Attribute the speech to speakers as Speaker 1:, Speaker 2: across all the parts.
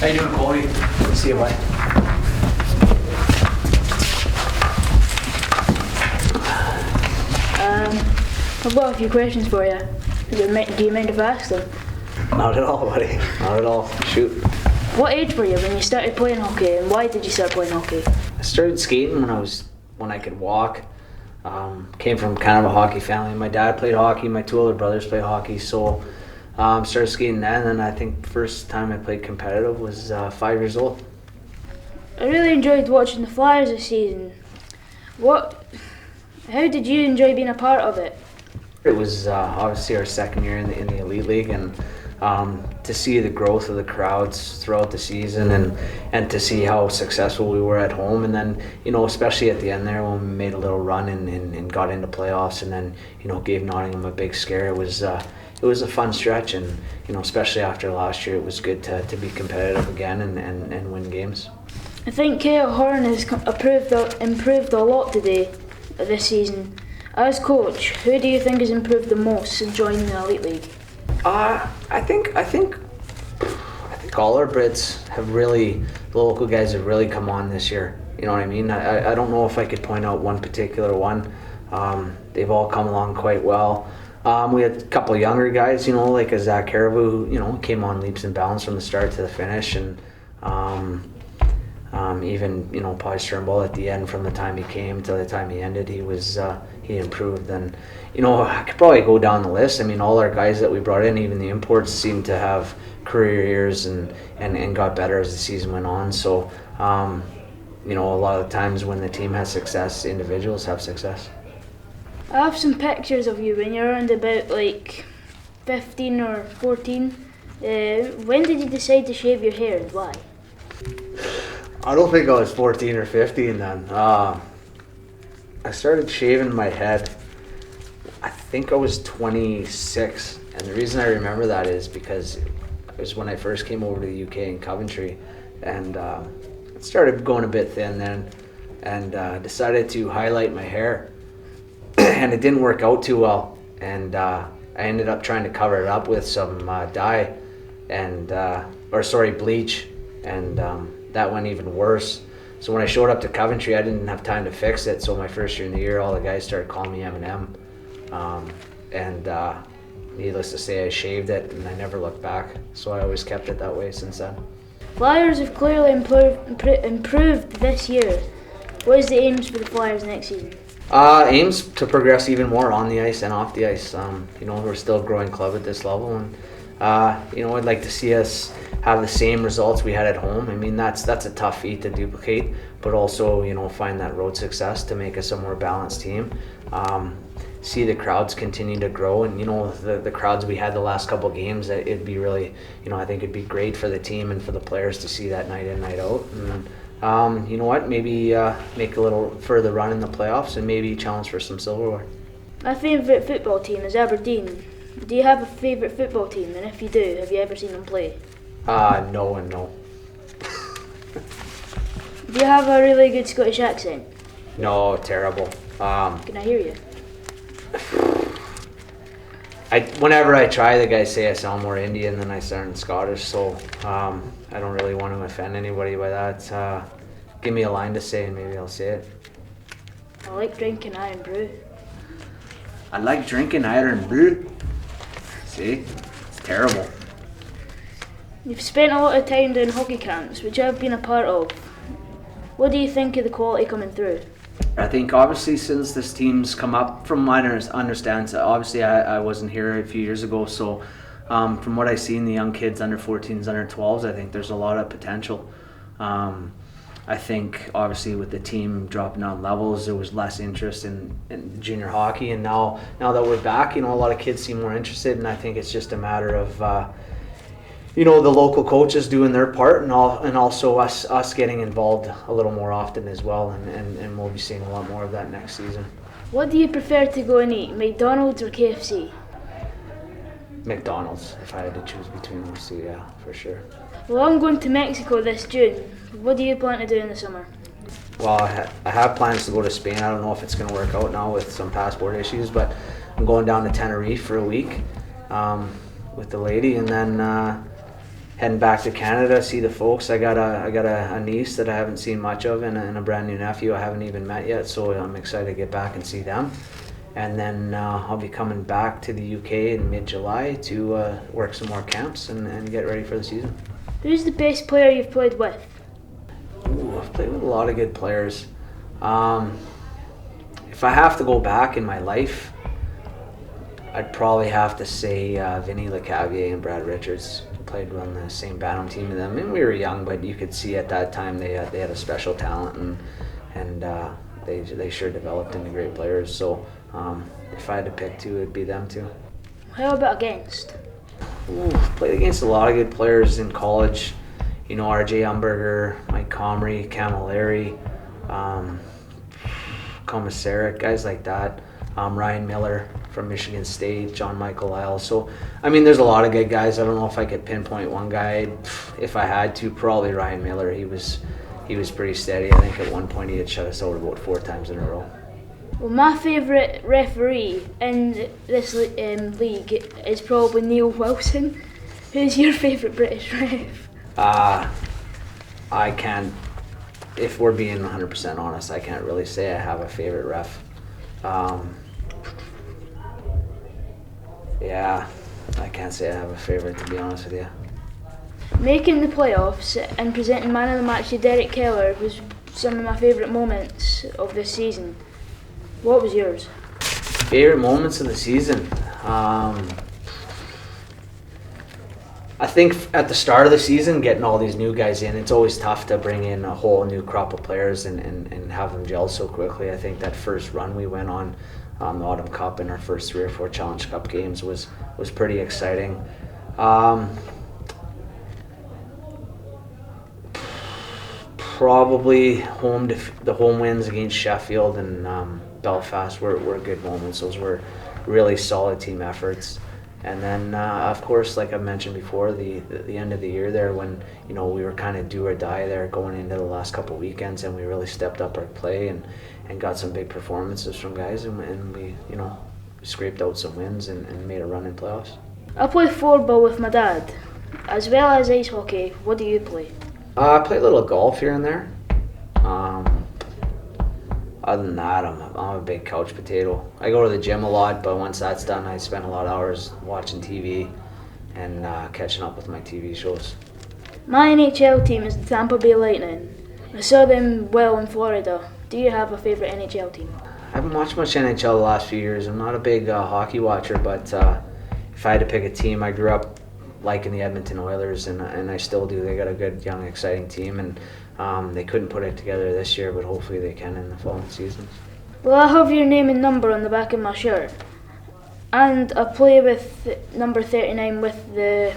Speaker 1: How you doing, Colby? Good to see you, bud.
Speaker 2: I've got a few questions for you. Do you mind if I ask them?
Speaker 1: Not at all, buddy. Not at all. Shoot.
Speaker 2: What age were you when you started playing hockey, and why did you start playing hockey?
Speaker 1: I started skating when I could walk. Came from kind of a hockey family. My dad played hockey. My two older brothers played hockey. So started skating then, and I think the first time I played competitive was 5 years old.
Speaker 2: I really enjoyed watching the Flyers this season. How did you enjoy being a part of it?
Speaker 1: It was obviously our second year in the Elite League, and to see the growth of the crowds throughout the season, and to see how successful we were at home, and then especially at the end there when we made a little run and got into playoffs, and then gave Nottingham a big scare. It was a fun stretch, and especially after last year, it was good to be competitive again and win games.
Speaker 2: I think Kyle Horn has improved a lot this season. As coach, who do you think has improved the most since joining the Elite League?
Speaker 1: I think all our Brits have the local guys have really come on this year. You know what I mean? I don't know if I could point out one particular one. They've all come along quite well. We had a couple of younger guys, like a Zach Caribou, who came on leaps and bounds from the start to the finish, and even Paul Sternball at the end, from the time he came to the time he ended, he improved. And I could probably go down the list. I mean, all our guys that we brought in, even the imports, seemed to have career years and got better as the season went on. So a lot of the times when the team has success, individuals have success.
Speaker 2: I have some pictures of you when you're around about 15 or 14. When did you decide to shave your hair, and why?
Speaker 1: I don't think I was 14 or 15 then. I started shaving my head, I think I was 26. And the reason I remember that is because it was when I first came over to the UK in Coventry, and it started going a bit thin then, and decided to highlight my hair. And it didn't work out too well, and I ended up trying to cover it up with some dye, bleach, and that went even worse. So when I showed up to Coventry, I didn't have time to fix it. So my first year in the year, all the guys started calling me Eminem, and needless to say, I shaved it, and I never looked back. So I always kept it that way since then.
Speaker 2: Flyers have clearly improved this year. What is the aims for the Flyers next season?
Speaker 1: Aims to progress even more on the ice and off the ice. We're still a growing club at this level, and I'd like to see us have the same results we had at home. I mean, that's a tough feat to duplicate, but also find that road success to make us a more balanced team. See the crowds continue to grow, and the crowds we had the last couple of games, it'd be really, I think it'd be great for the team and for the players to see that night in, night out. And maybe make a little further run in the playoffs and maybe challenge for some silverware.
Speaker 2: My favourite football team is Aberdeen. Do you have a favourite football team, and if you do, have you ever seen them play?
Speaker 1: No and no.
Speaker 2: Do you have a really good Scottish accent?
Speaker 1: No, terrible.
Speaker 2: Can I hear you?
Speaker 1: Whenever I try, the guys say I sound more Indian than I sound Scottish, so I don't really want to offend anybody by that. Give me a line to say and maybe I'll say it.
Speaker 2: I like drinking iron brew.
Speaker 1: I like drinking iron brew. See? It's terrible.
Speaker 2: You've spent a lot of time doing hockey camps, which I've been a part of. What do you think of the quality coming through?
Speaker 1: I think obviously since this team's come up, from my understanding, obviously I wasn't here a few years ago, so from what I see in the young kids, under 14s, under 12s, I think there's a lot of potential. I think obviously with the team dropping down levels, there was less interest in junior hockey, and now that we're back, a lot of kids seem more interested, and I think it's just a matter of the local coaches doing their part, and also us getting involved a little more often as well, and we'll be seeing a lot more of that next season.
Speaker 2: What do you prefer to go and eat, McDonald's or KFC?
Speaker 1: McDonald's, if I had to choose between those two, yeah, for sure.
Speaker 2: Well, I'm going to Mexico this June. What do you plan to do in the summer?
Speaker 1: Well, I have plans to go to Spain. I don't know if it's going to work out now with some passport issues, but I'm going down to Tenerife for a week with the lady, and then heading back to Canada, see the folks. I got a niece that I haven't seen much of, and a brand new nephew I haven't even met yet. So I'm excited to get back and see them. And then I'll be coming back to the UK in mid-July to work some more camps and get ready for the season.
Speaker 2: Who's the best player you've played with?
Speaker 1: Ooh, I've played with a lot of good players. If I have to go back in my life, I'd probably have to say Vinny LeCavier and Brad Richards. Played on the same Bantam team with them, and we were young, but you could see at that time they had a special talent, and they sure developed into great players. So if I had to pick two, it'd be them two.
Speaker 2: How about against?
Speaker 1: Ooh, played against a lot of good players in college. You know, R.J. Umberger, Mike Comrie, Camilleri, Komisarek, guys like that. Ryan Miller from Michigan State, John Michael Lyle. So, I mean, there's a lot of good guys. I don't know if I could pinpoint one guy. If I had to, probably Ryan Miller. He was pretty steady. I think at one point he had shut us out about 4 times in a row.
Speaker 2: Well, my favourite referee in this league is probably Neil Wilson. Who's your favourite British ref?
Speaker 1: I can't, if we're being 100% honest, I can't really say I have a favourite ref. Yeah, I can't say I have a favourite, to be honest with you.
Speaker 2: Making the playoffs and presenting man of the match to Derek Keller was some of my favourite moments of this season. What was yours?
Speaker 1: Favourite moments of the season? I think at the start of the season, getting all these new guys in, it's always tough to bring in a whole new crop of players and have them gel so quickly. I think that first run we went on, the Autumn Cup, in our first 3 or 4 Challenge Cup games was pretty exciting. Probably the home wins against Sheffield and Belfast were good moments. Those were really solid team efforts. And then, of course, like I mentioned before, the end of the year there, when we were kind of do or die there going into the last couple of weekends, and we really stepped up our play and got some big performances from guys, and we scraped out some wins and made a run in playoffs.
Speaker 2: I play floorball with my dad, as well as ice hockey. What do you play?
Speaker 1: I play a little golf here and there. Other than that, I'm a big couch potato. I go to the gym a lot, but once that's done, I spend a lot of hours watching TV and catching up with my TV shows.
Speaker 2: My NHL team is the Tampa Bay Lightning. I saw them well in Florida. Do you have a favourite NHL team?
Speaker 1: I haven't watched much NHL the last few years. I'm not a big hockey watcher, but if I had to pick a team, I grew up liking the Edmonton Oilers, and I still do. They got a good, young, exciting team, and they couldn't put it together this year, but hopefully they can in the following seasons.
Speaker 2: Well, I have your name and number on the back of my shirt, and I play with number 39 with the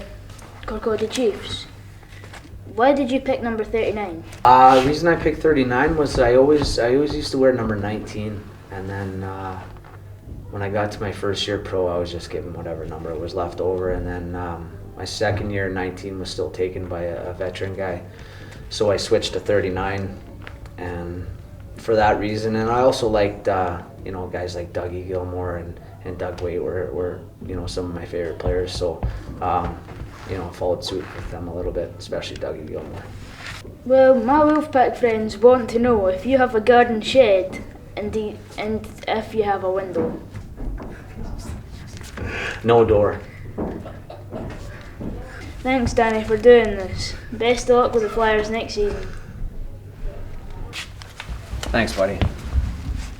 Speaker 2: Kirkcaldy Chiefs. Why did you pick number 39?
Speaker 1: The reason I picked 39 was I always used to wear number 19, and then when I got to my first year pro, I was just given whatever number was left over, and then my second year, 19 was still taken by a veteran guy. So I switched to 39, and for that reason, and I also liked guys like Dougie Gilmore and Doug Waite were some of my favorite players. So followed suit with them a little bit, especially Dougie Gilmore.
Speaker 2: Well, my Wolfpack friends want to know if you have a garden shed and if you have a window.
Speaker 1: No door.
Speaker 2: Thanks, Danny, for doing this. Best of luck with the Flyers next season.
Speaker 1: Thanks, buddy.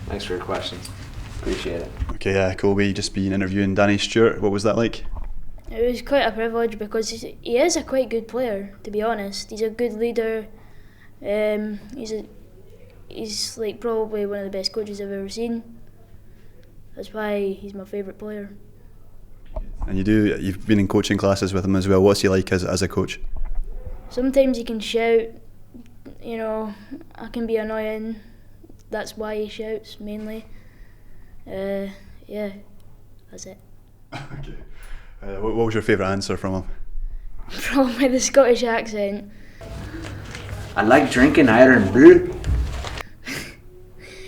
Speaker 1: Thanks for your questions. Appreciate it.
Speaker 3: Okay, Colby, just been interviewing Danny Stewart. What was that like?
Speaker 2: It was quite a privilege because he is a quite good player, to be honest. He's a good leader. He's like probably one of the best coaches I've ever seen. That's why he's my favourite player.
Speaker 3: And you've been in coaching classes with him as well. What's he like as a coach?
Speaker 2: Sometimes he can shout, I can be annoying. That's why he shouts, mainly. Yeah, that's it.
Speaker 3: Okay. What was your favourite answer from him?
Speaker 2: Probably the Scottish accent.
Speaker 1: I like drinking iron brew.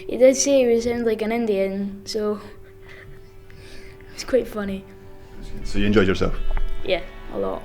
Speaker 2: He did say he would sound like an Indian, so it's quite funny.
Speaker 3: So you enjoyed yourself?
Speaker 2: Yeah, a lot.